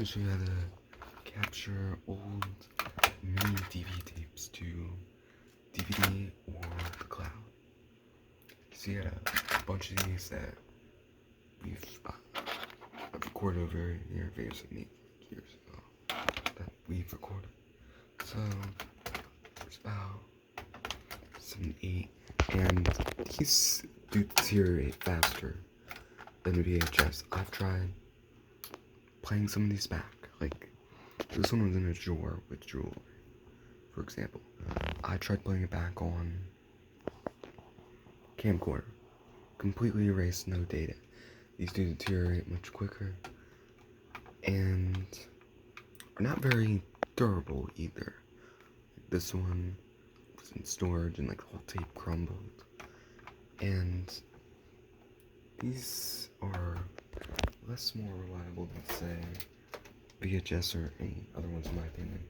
going to show you how to capture old mini DVD tapes to DVD or the cloud. So you got a bunch of these that I've recorded over your videos I made years ago that we've recorded. So there's about 7, 8, and these do deteriorate faster than a VHS. I've tried playing some of these back. Like, this one was in a drawer with jewelry, for example. I tried playing it back on camcorder. Completely erased, no data. These do deteriorate much quicker and are not very durable either. This one was in storage and like the whole tape crumbled. And these are more reliable than say VHS or any other ones in my opinion.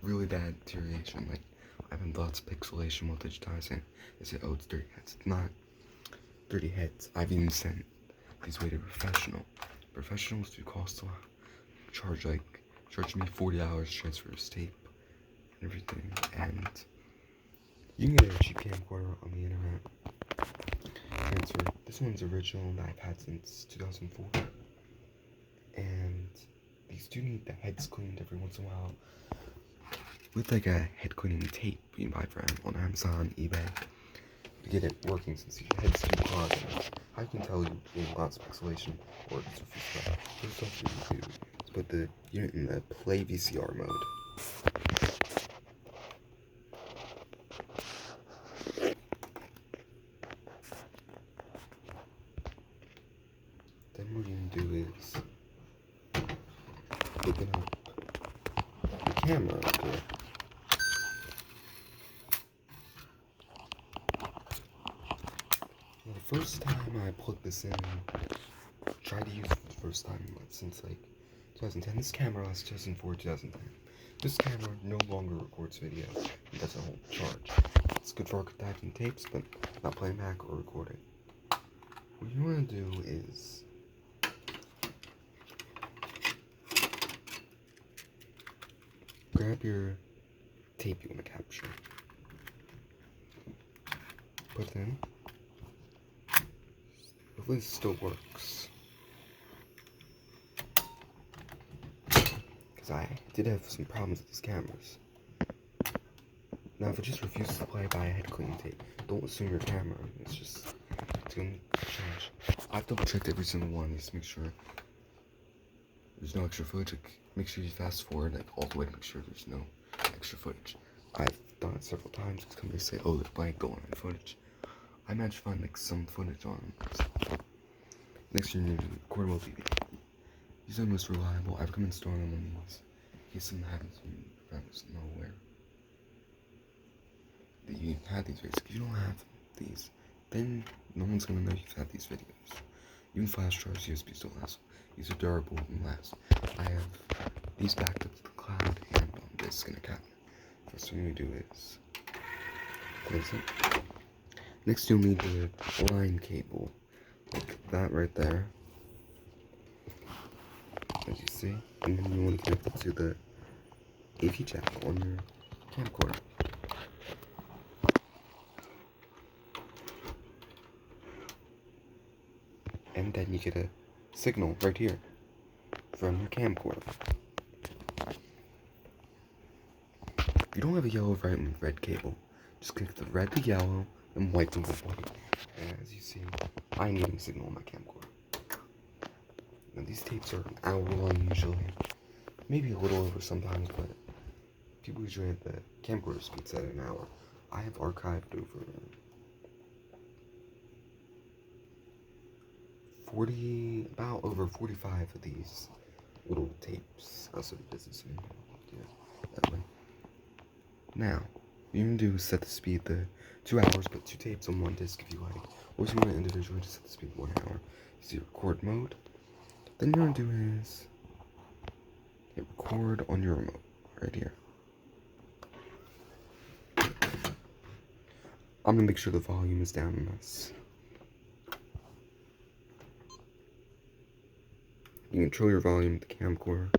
Really bad deterioration, like I've been lots of pixelation while digitizing. They say, oh, it's 30 heads. It's not 30 heads. I've even sent these way to professionals do cost a lot. Charge me $40 transfer this tape and everything, and you can get a cheap camcorder on the internet. This one's original that I've had since 2004, and these do need the heads cleaned every once in a while with like a head cleaning tape you can buy on Amazon, eBay, to get it working, since the head's too clogged. I can tell you getting lots of pixelation or stuff. First off, you do is put the unit in the play VCR mode. Then what you can do is open up the camera up here. Now, the first time I plugged this in, tried to use it for the first time since like 2010. This camera lasts 2004, 2010. This camera no longer records video. It doesn't hold charge. It's good for archiving tapes, but not playing back or recording. What you want to do is grab your tape you want to capture, put it in. Hopefully this still works, because I did have some problems with these cameras. Now if it just refuses to play by a head cleaning tape, don't assume your camera, it's gonna change. I've double checked every single one of these to make sure there's no extra footage. Like, make sure you fast forward like all the way to make sure there's no extra footage. I've done it several times because companies say, oh, there's blank going on footage. I managed to find like some footage on them. Next, you need to record mode DVD. These are the most reliable. I've recommend storing them on these in case something happens and your friends know where that you had these videos. If you don't have these, then no one's gonna know you've had these videos. Even flash drives, USB still last. These are durable and last. I have these backed up to the cloud and on disk in a cabinet. First thing you do is close it. Next, you'll need the line cable, like that right there, as you see, and then you want to connect it to the AV jack on your camcorder. And then you get a signal right here from your camcorder. If you don't have a yellow, right, and red cable, just connect the red to yellow and white to white. And as you see, I'm getting signal on my camcorder. Now these tapes are an hour long usually, maybe a little over sometimes, but people usually have the camcorder speed set at an hour. I have archived over 45 of these little tapes. Also, this is that way. Now, what you can do is set the speed to 2 hours, but 2 tapes on 1 disc if you like. Or if you want to individually just set the speed to 1 hour. You see record mode. Then what you're going to do is hit record on your remote right here. I'm going to make sure the volume is down in this. You control your volume with the camcorder.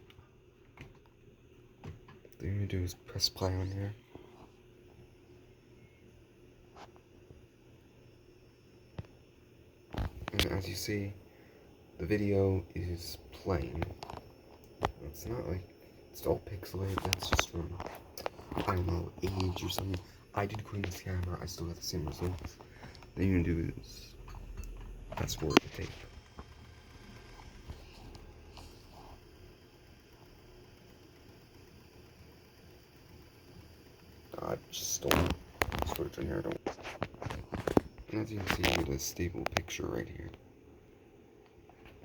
thing you do is press play on here. And as you see, the video is playing. It's not like it's all pixelated, that's just from, I don't know, age or something. I did clean this camera, I still got the same results. The thing you do is fast forward the tape. I just don't switch on here, And as you can see, you get a stable picture right here.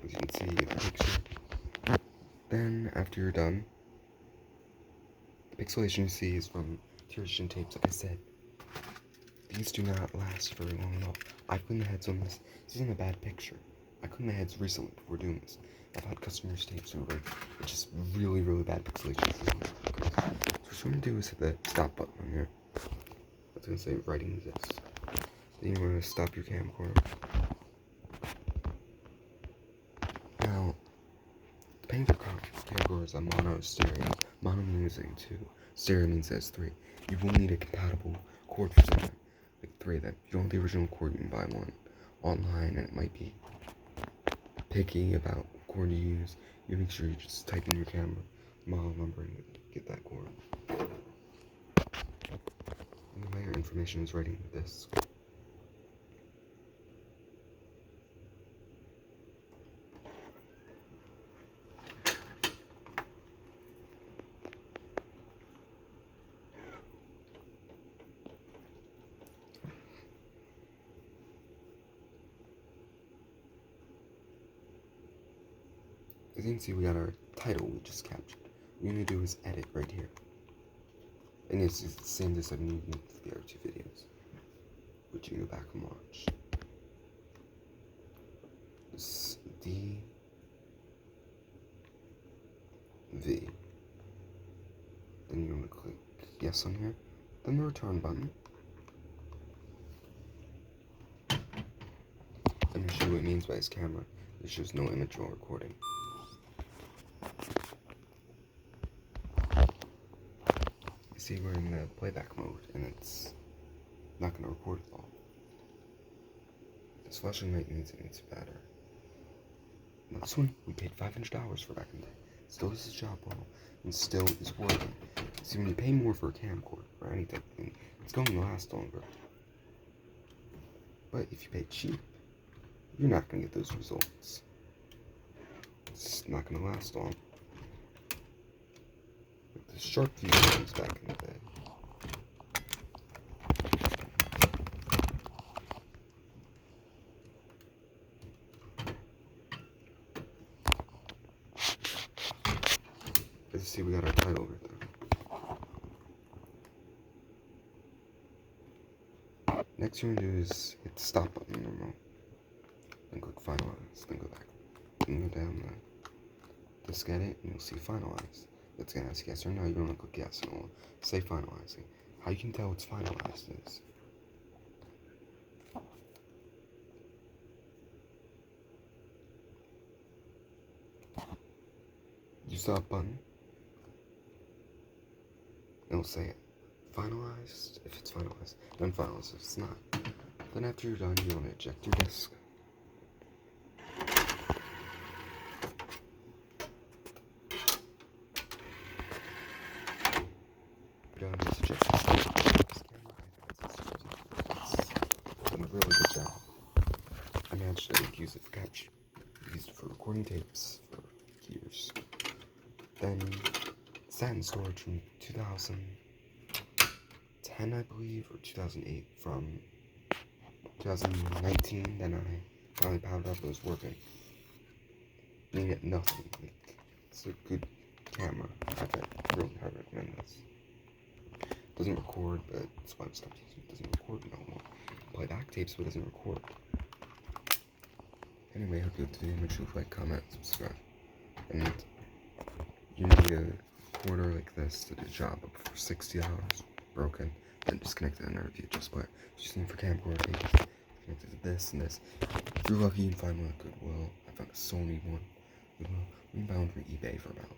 As you can see, you get the picture. Then, after you're done, the pixelation you see is from tear-shin tapes, like I said. These do not last very long at all. I cleaned the heads on this. This isn't a bad picture. I cleaned the heads recently before doing this. I've had customers' tapes over. It's just really, really bad pixelation. So what you want to do is hit the stop button on here. It's going to say writing this. Then you want to stop your camcorder. Now, depending on the camcorder is a mono or stereo. Mono means it 2. Stereo means it has 3. You will need a compatible cord for something. Like 3 of them. If you don't have the original cord, you can buy one online, and it might be picky about what cord to use. You make sure you just type in your camera model number and get that cord. Anyway, your information is ready with this. As you can see, we got our title we just captured. What you're going to do is edit right here. And it's the same as I've used for the other 2 videos, which you can go back and watch. This D V. Then you want to click yes on here. Then the return button. Let me show you what it means by this camera. It shows no image while recording. See, we're in the playback mode, and it's not going to record at all. This flashing light means it needs better. Now this one, we paid $500 for back in the day. Still does its job well, and still is working. See, when you pay more for a camcorder, or anything, it's going to last longer. But if you pay cheap, you're not going to get those results. It's not going to last long. The sharp view was back in the day. As you see, we got our title right there. Next, you're going to do is hit the stop button on the remote. Then click finalize. Then go back. Then go down the disk edit, and you'll see finalize. It's going to ask yes or no. You're going to click yes, and it will say finalizing. How you can tell it's finalized is you saw a button. It'll say finalized if it's finalized, then finalized if it's not. Then after you're done, you want to eject your disk. Done a really good job. I managed to use it for capture. Used it for recording tapes for years. Then sat in storage from 2010, I believe, or 2008. From 2019, then I finally powered up. It was working. Meaning it nothing. It's a good camera. I really highly recommend this. Doesn't record, but that's why I stopped using it. Doesn't record no more. Play back tapes, but doesn't record. Anyway, I hope you liked the video. Make sure you like, comment, subscribe. And you need a quarter like this to do the job up for $60. Broken. Then disconnect it and review just play. Just need for camcorder tapes. Connected to this and this. If you're lucky, you can find one at Goodwill. I found a Sony one. Goodwill. We found from eBay for about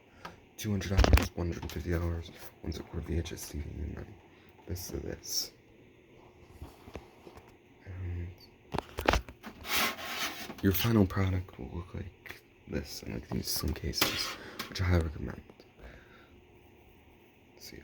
$200, $150, ones that were VHS TV, and then this to this. And your final product will look like this, and like these slim cases, which I highly recommend. See ya.